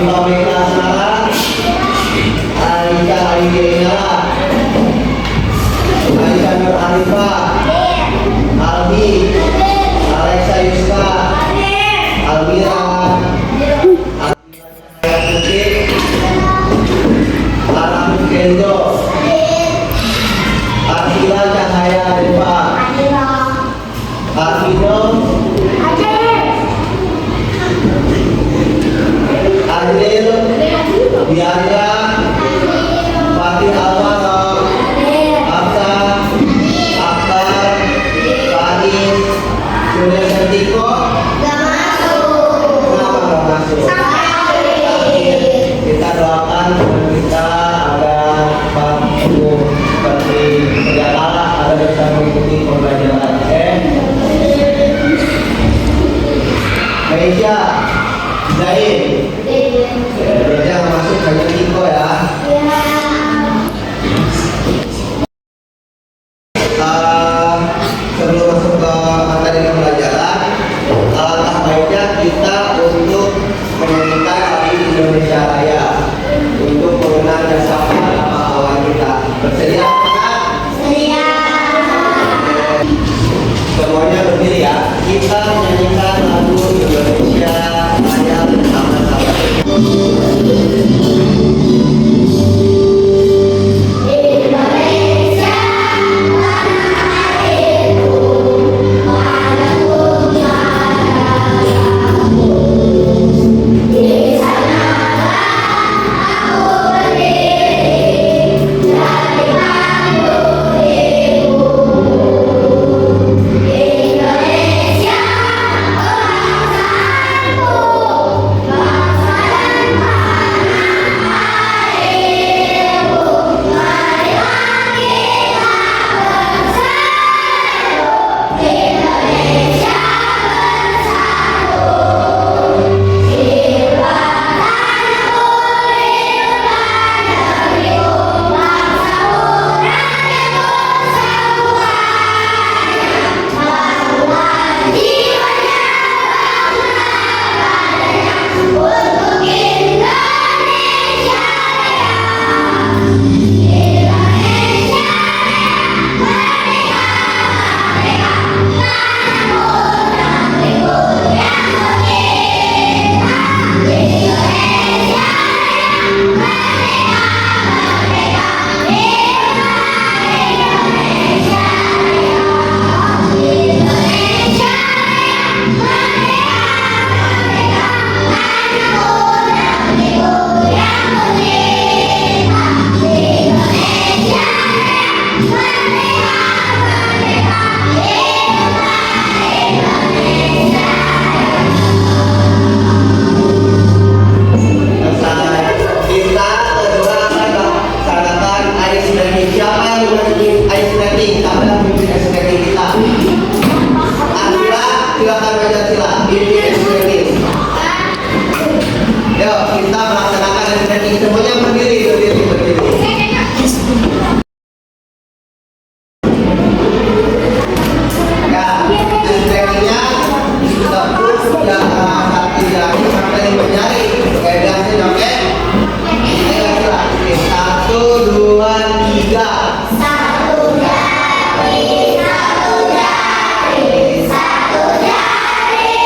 Arifah Meka Asmara, Alika Aidina, Aisyah Nur Arifah, Albi, Alexa Yuska, Almira, Lara Kendo, Akila Cahaya Depa, Arvino, Adil, Biandra, Fatih Alwaro, Absa, Akbar, Faris, Surya Sentiko. Kenapa nggak masuk? Kita doakan kita agar mampu seperti berjalan, agar bisa mengikuti pembelajaran. Malaysia, Zain, jangan masuk hanya Tiko ya. Sebelum masuk ke materi pembelajaran, alangkah baiknya kita untuk menyanyikan lagu Indonesia Raya untuk mengenal jasa para pahlawan kita. Bersedia kan? Sedia. Semuanya berdiri ya. Kita menyanyikan lagu Indonesia Raya bersama-sama. Satu jari, satu jari,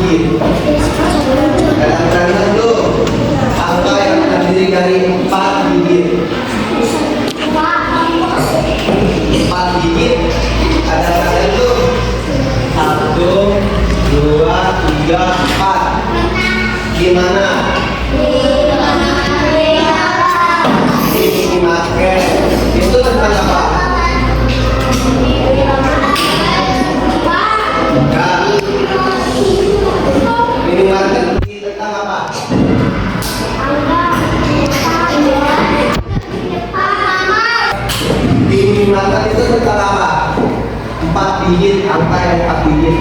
digit. Kadang-kadang dulu angka yang terdiri dari 4 digit. 4 digit. Kadang-kadang dulu 1, 2, 3, 4. Gimana? Ini market. Itu tentang apa? Enggak. Ini market tentang apa? Ini market itu tentang apa? 4 digit, angka yang 4 digit.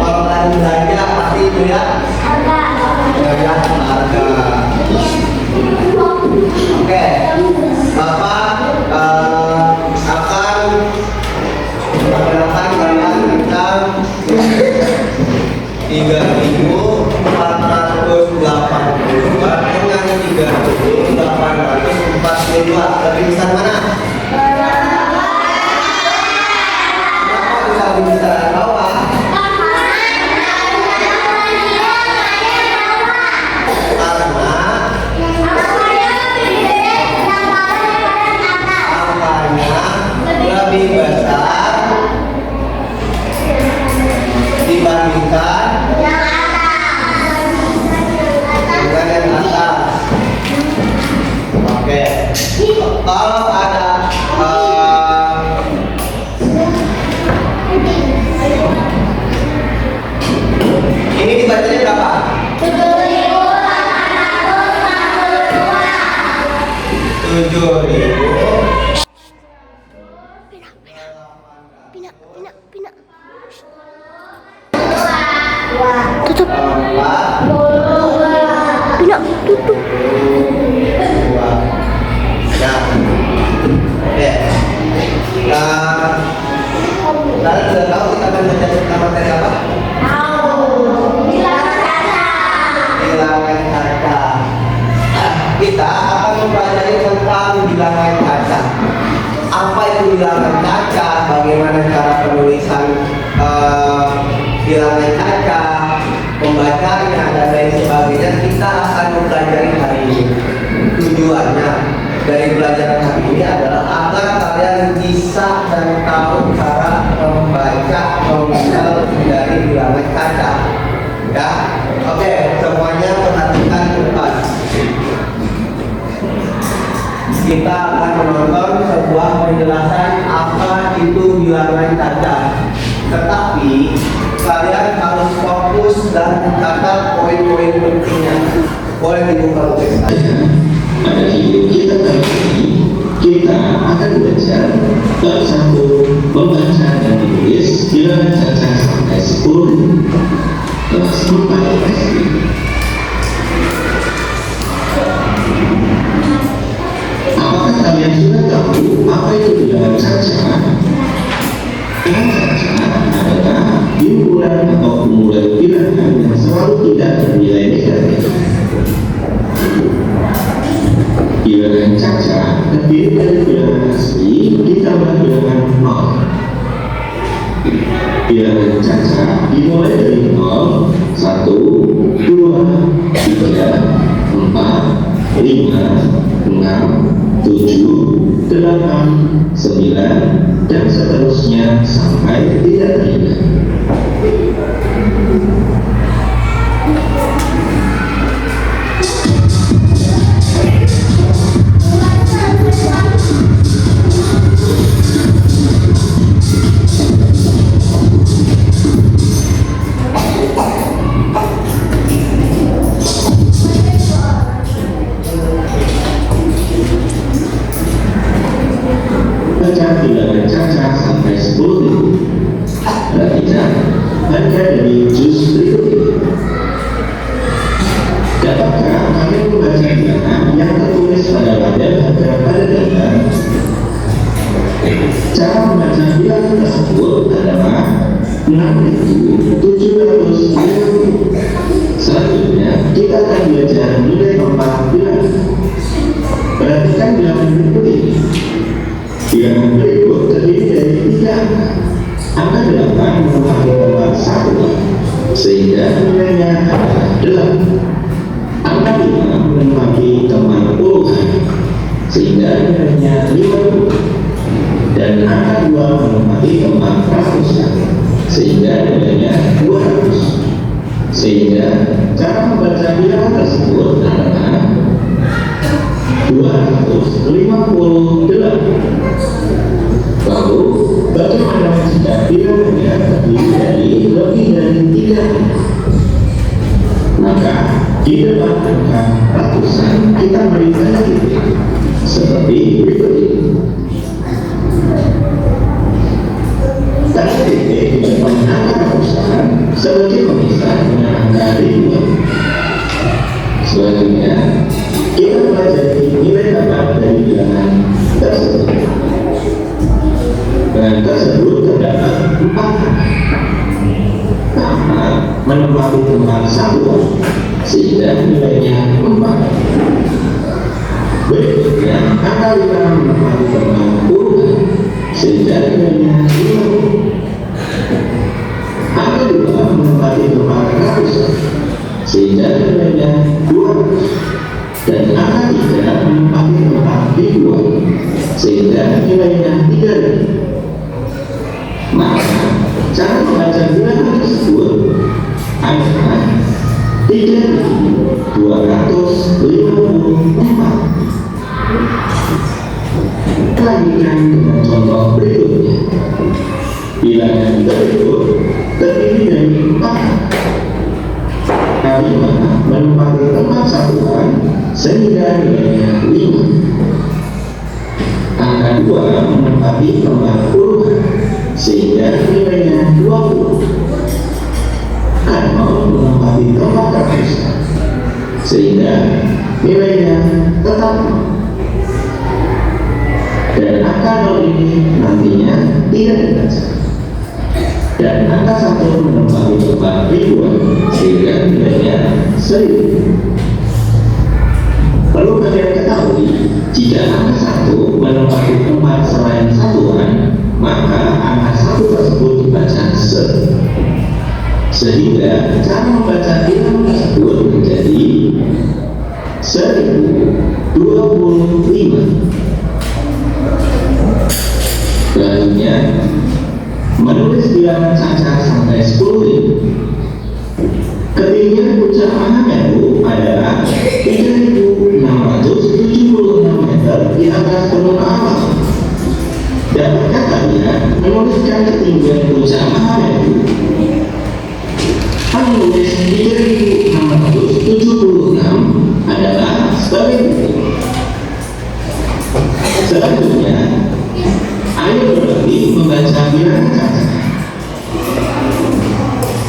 Kalau kalian belanja pasti itu ya. Ya, harga. Oke, Bapak akan memperkenalkan kalian tentang 3.482 dengan 3.842. Lebih besar mana? Kenapa bisa lebih besar bawah? Lebih besar dibandingkan dengan yang atas. Oke. Kalau ada ini dibacanya berapa? 7.000. Tutup. Pina, tutup. Ya. Oke. Kalian sudah tahu kita akan baca materi apa? Bilangan kaca. Kita akan mempelajari tentang bilangan kaca. Apa itu bilangan kaca? Bagaimana cara penulisan bilangan kaca, membacanya dan lain sebagainya. Kita akan mempelajari hari ini. Tujuannya dari pelajaran hari ini adalah agar kalian bisa dan tahu cara membaca nominal dari bilangan kaca. Ya, oke, semuanya perhatikan ke depan. Kita akan menonton sebuah penjelasan apa itu bilangan kaca. Tetapi kalian harus fokus dan mencatat poin-poin pentingnya. Boleh dibuka teks. Pada video kita kali ini, kita akan belajar bab 1 membaca dan menulis bilangan caca sampai 10 kelas 4 SD. Apakah kalian sudah tahu apa itu bilangan caca? Bilangan caca adalah himpunan atau kumpulan bilangan yang selalu tidak bernilai negatif. Bilangan caca terdiri dari bilangan asli ditambah bilangan nol. Bilangan caca dimulai dari 0, 1, 2, 3, 4, 5, 6, 7, 8, 9, dan seterusnya sampai tidak terhingga. Baca bilangan caca sampai 10.000. Perhatikan harga dari jus berikut ini. Dapatkah kalian membaca bilangan yang tertulis pada label harga pada gambar? Cara membaca bilangan tersebut adalah 6.750. Selanjutnya kita akan belajar nilai keempat bilangan. Perhatikan bilangan berikut ini. Bilangan berikut terdiri dari 3 angka. Angka 8 merupakan nomor 1. angka ratusan, kita melihat titik seperti berikut ini. Tanda titik di depan angka ratusan sebagai pemisah dengan angka ribuan. Selanjutnya, kita pelajari nilai dapat dari bilangan tersebut. Dan tersebut terdapat 4 karena menempati tempat satuan sehingga nilainya 4. Berikutnya, angka 5 menempati tempat puluhan sehingga nilainya 50. Angka 2 menempati tempat ratusan sehingga nilainya 200. Dan angka 3 menempati tempat ribuan sehingga nilainya 3000. Maka cara membaca bilangan tersebut adalah 3254. Lanjutkan dengan contoh berikutnya. Bilangan berikut terdiri dari 4 kali menempati tempat satuan sehingga nilainya 5. Angka 2 menempati tempat puluhan sehingga nilainya 20. Angka 0 menempati tempat ratusan sehingga nilainya tetap 0. Dan angka 0 ini nantinya tidak dibaca. Dan angka 1 menempati tempat ribuan sehingga nilainya 1000. Perlu kalian ketahui, jika angka 1 menempati tempat selain satuan, maka angka 1 tersebut dibaca sehingga cara membaca bilangan tersebut menjadi 1025. Selanjutnya, menulis bilangan cacat sampai 10.000. Ketinggian puncak Mahameru adalah 3.676 meter di atas permukaan laut. Dapatkah kalian menuliskan ketinggian puncak Mahameru? Menulis 3.676 adalah sebagai berikut. Selanjutnya, ayo berbagi membaca bilangan cacat.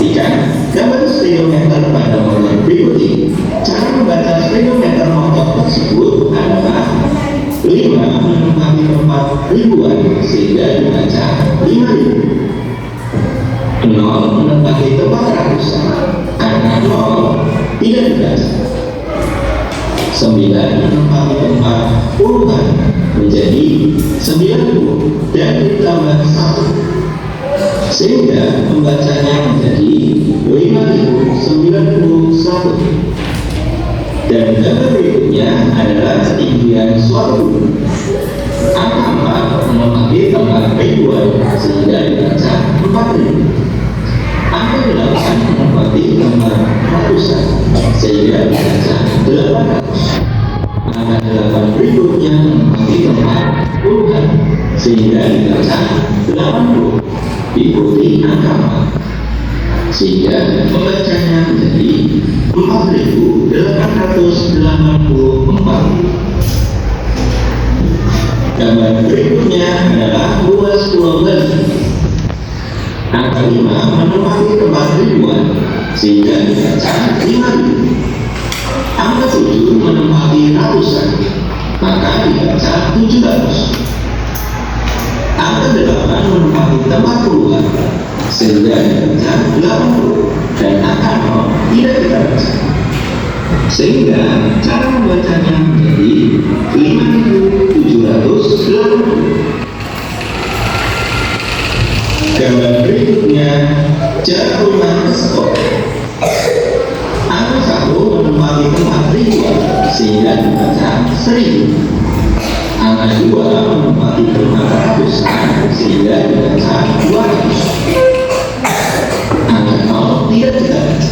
Jika gambar speedometer pada motor berikut ini, cara membaca speedometer motor tersebut adalah 5 menempati tempat ribuan sehingga dibaca 5.000. 0 menempati tempat ratusan karena 0 tidak dibaca. 9 menempati tempat puluhan menjadi 90 dan ditambah 1 sehingga membacanya menjadi 5091. Dan gambar berikutnya adalah ketinggian suatu gunung. Angka 4 menempati tempat ribuan sehingga dibaca 4000. Angka 8 menempati tempat ratusan sehingga dibaca 800. Angka 8 berikutnya menempati tempat puluhan sehingga dibaca 80. Diikuti angka 4 sehingga membacanya menjadi 4884. Gambar berikutnya adalah luas Pulau Bali. Angka 5 menempati tempat ribuan sehingga dibaca 5.000. Angka 7 menempati ratusan maka dibaca 700. Angka 8 menempati tempat puluhan sehingga dibaca 80 dan angka 0 tidak kita baca sehingga cara membacanya menjadi 5780. Gambar berikutnya cara perubahan skor. Angka 1 menempati tempat ribuan sehingga dibaca 1000. Angka 2 menempati tempat ratusan sehingga dibaca 200. Angka 0 tidak kita baca.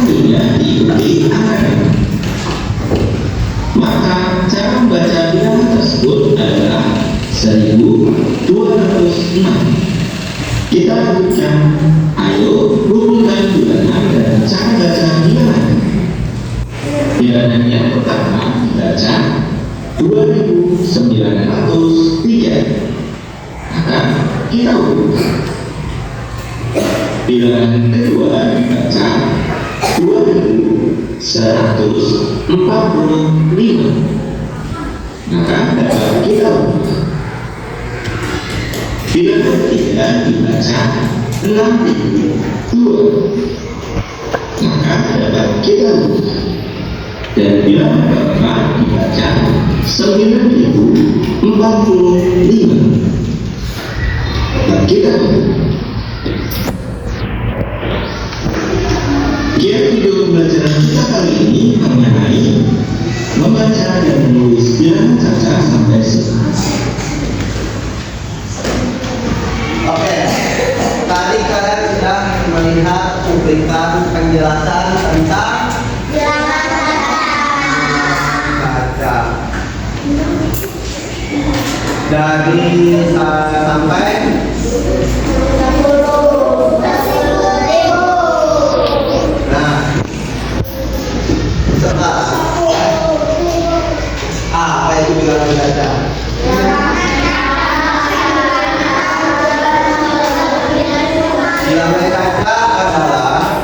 Selanjutnya diikuti angka 0. Maka cara membaca bilangan tersebut adalah 1206. Kita lanjutkan. Ayo rumuskan bilangan dan cara baca bilangan. dan yang pertama dibaca 2.903. Maka kita ukur. Bilangan kedua dibaca 2.145. Maka dapat kita ukur. Bilangan ketiga dibaca 6.002. Maka dapat kita ukur. Dan bilangan keempat dibaca 9.045. Dan kita video pembelajaran kita kali ini mengenai membaca dan menulis bilangan caca sampai 10. Oke, tadi kalian sudah melihat cuplikan penjelasan tentang bilangan caca. Dari sampai 10.000. Nah, sekarang apa itu bilangan caca? Bilangan caca adalah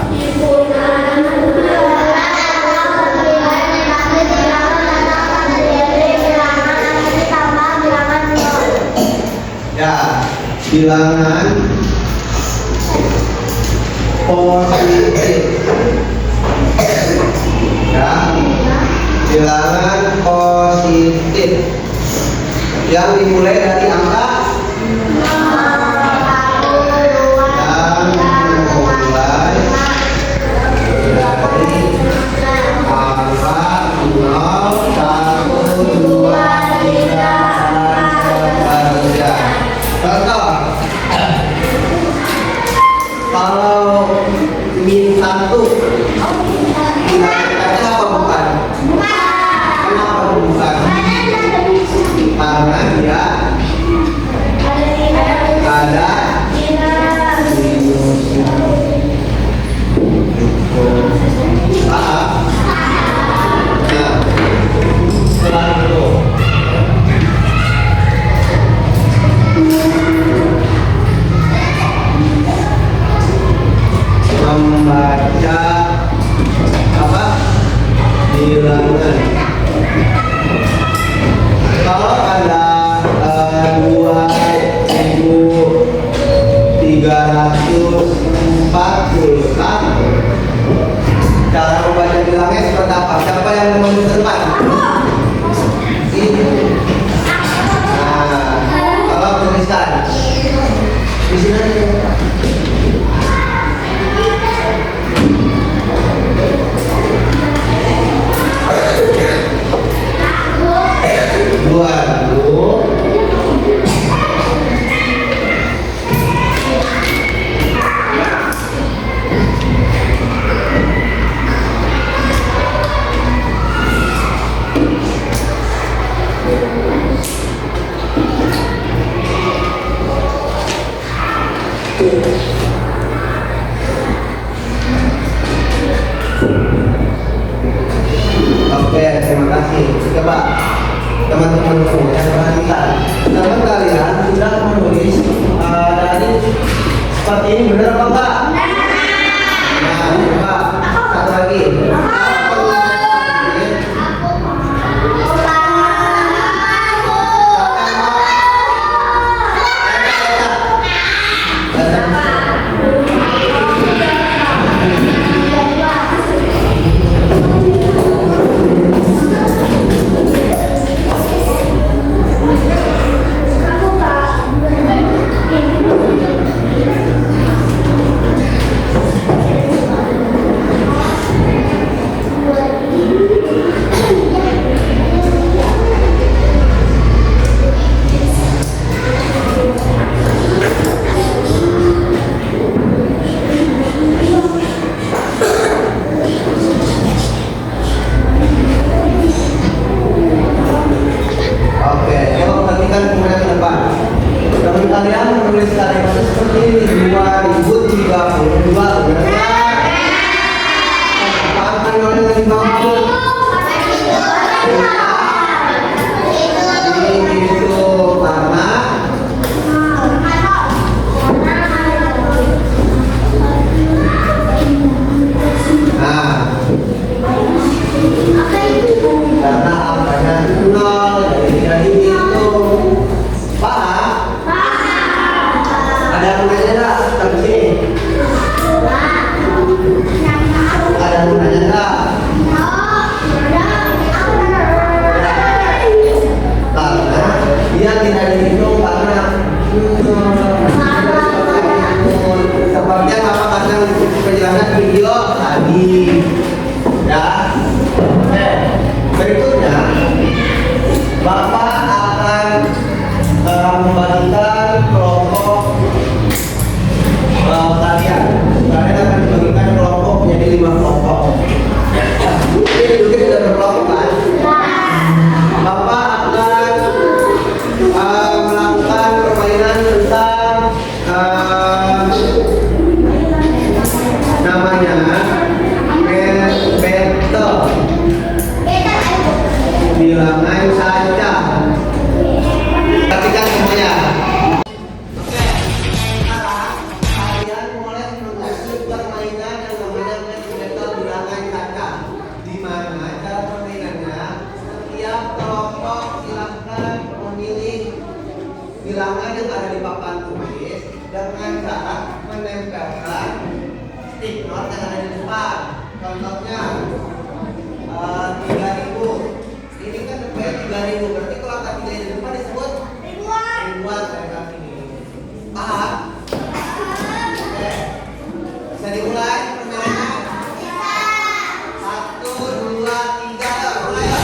bilangan positif, ya, bilangan positif yang dimulai dari angka min 1 bilangan apa bukan? Kenapa bukan? Karena dia ada paham? Nah, setelah itu membaca apa? Bilangan. Kalau ada 2.341, cara membaca bilangnya seperti apa? Siapa yang menulis depan? Ini. Nah, kalau tulisan di sini. Oke, terima kasih. Coba teman-temanku yang perhatikan, teman kalian sudah menulis dari seperti ini, benar apa enggak? Nah, coba satu lagi. perjalanan video tadi. Ya. Oke. Berikutnya, Bapak akan membagikan kelompok kalian. Kalian akan dibagikan kelompok menjadi 5 kelompok. Ini juga sudah berkelompok kan? Bapak akan melakukan permainan tentang namanya battle bilangan saja. Perhatikan semuanya. Oke, sekarang kalian mulai mengusung permainan yang namanya battle bilangan saja. Di mana cara permainannya, setiap kelompok silahkan memilih bilangan yang ada di papan tulis dengan cara menempelkan stick note yang ada di depan. Contohnya 3.000. Ini kan depannya 3.000. Berarti kalau angka 3 di depan disebut ribuan dari kaki ini. Paham? Oke. Bisa dimulai permainannya? 1, 2, 3, mulai ya.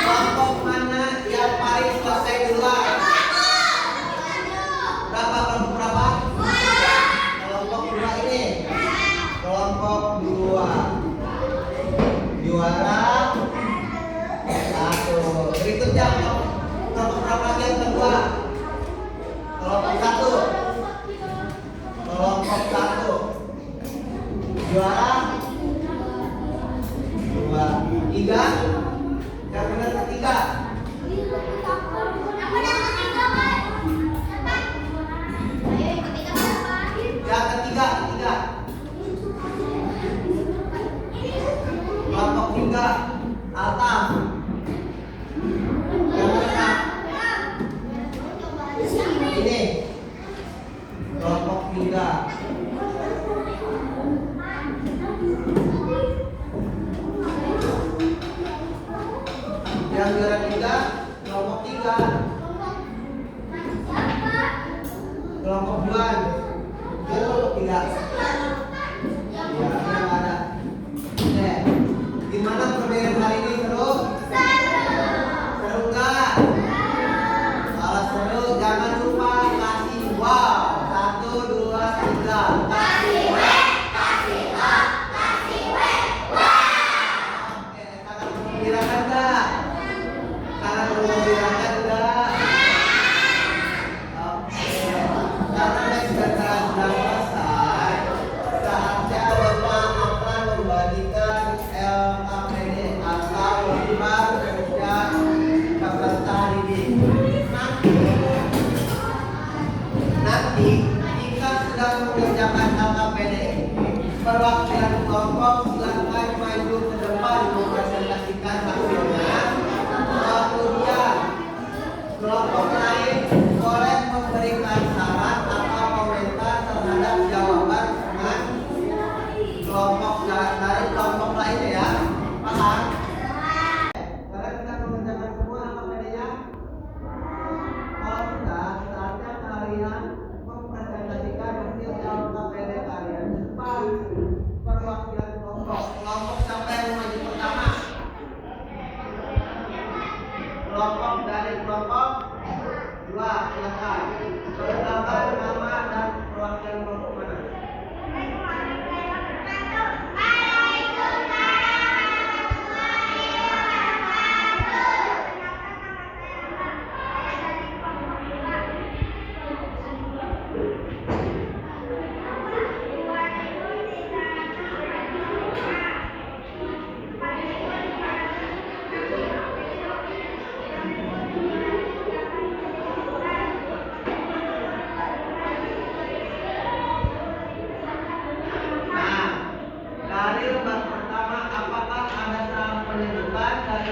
Kelompok mana yang paling selesai duluan? Berapa? Kelompok berapa? Kelompok 2 ini. Kelompok 2. Juara 1. Berikutnya kelompok berapa lagi yang kedua? Kelompok 1. Kelompok 1. Juara 2. 3. Yang benar ketiga. Yang ketiga. Kelompok 3. Atam. Yang benar. Ini. Kelompok 3. Yang juara 3, kelompok 3. Kelompok 2. Dia kelompok 3. Ya, yang ada. Oke. Gimana permainan hari ini, terus?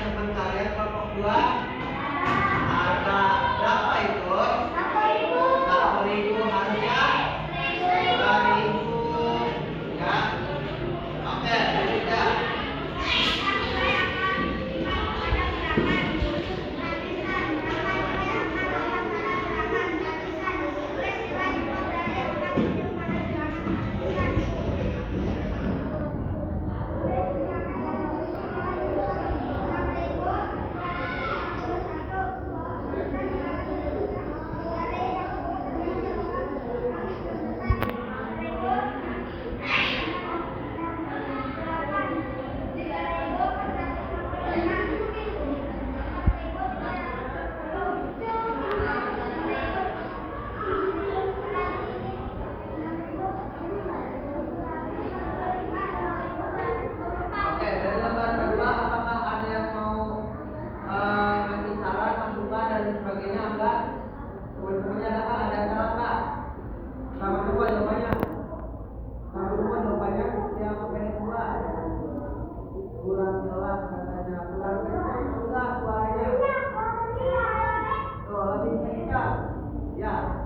teman kalian kelompok 2? Ada berapa itu? 1.000 harusnya 2.000 ya. Oke, berikutnya. Oke, dari lembar kedua, apakah ada yang mau ngasih saran, masukan dan sebagainya? Enggak? Teman-temannya ada saran enggak? Sama semua jawabannya. Sama semua jawabannya yang pendek dua. Kurang jelas katanya. Kurang kencang susah suaranya. Tuh, lebih kencang. Ya.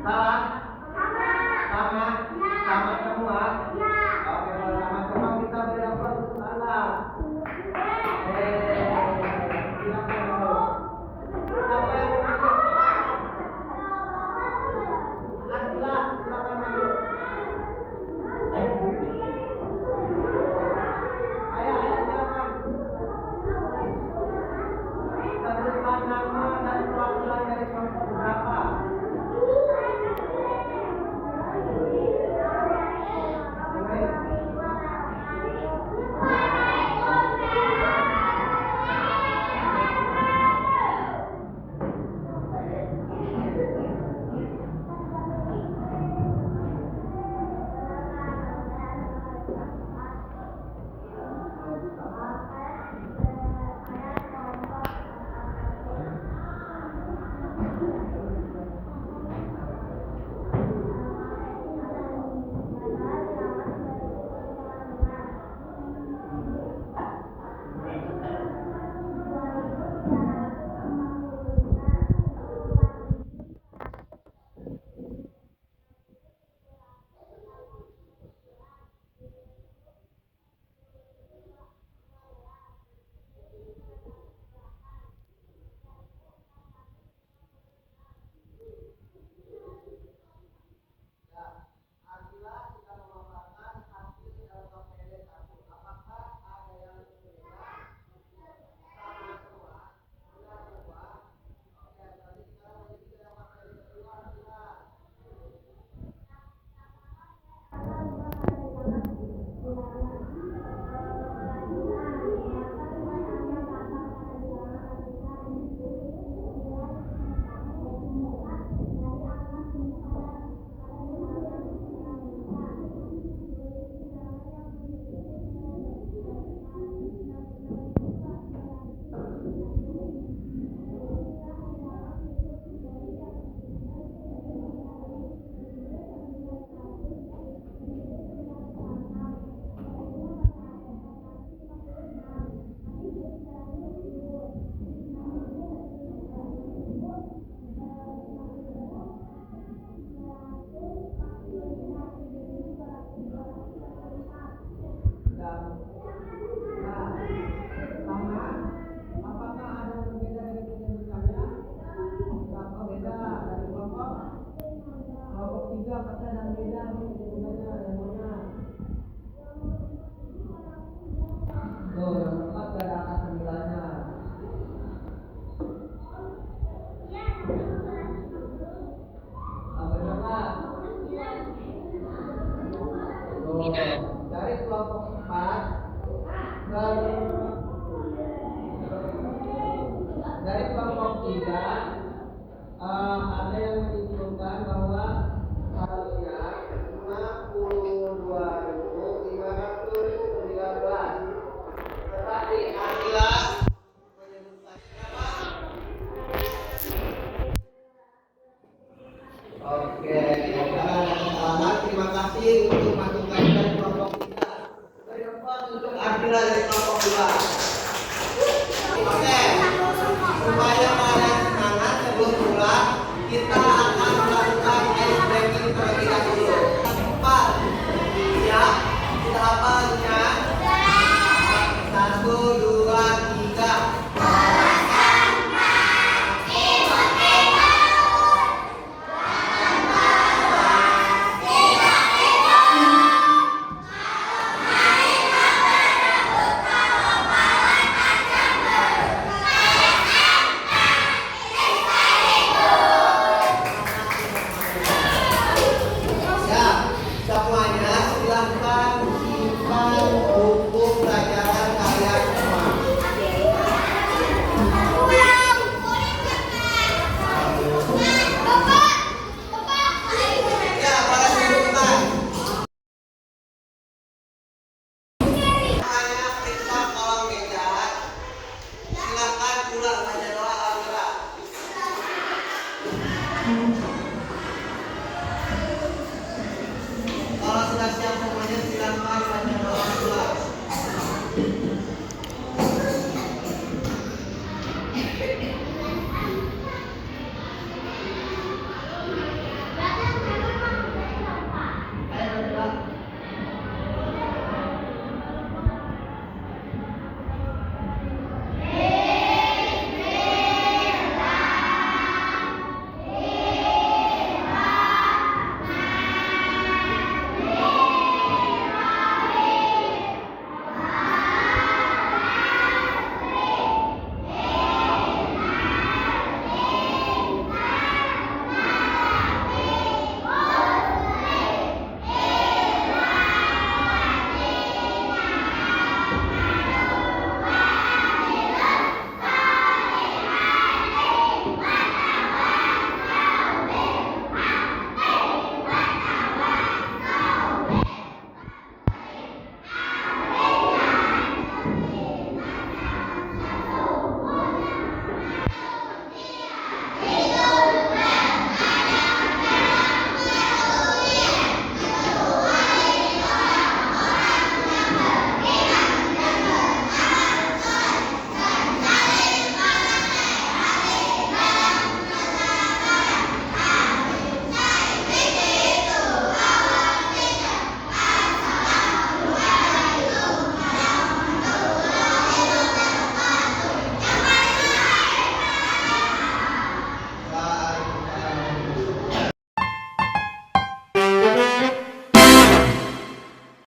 Salah? Sama? Sama semua? Oke, kalau sama semua kita beri aplaus untuk salah. Silakan dulu. Siapa yang mau masuk? Asla, silakan masuk. Ayo, silakan. Sebutkan nama dan perwakilan dari kelompok berapa? Dari kelompok 4 dari kelompok 3 ada yang menyimpulkan bahwa Oke, jangan ada kesalahan. Terima kasih untuk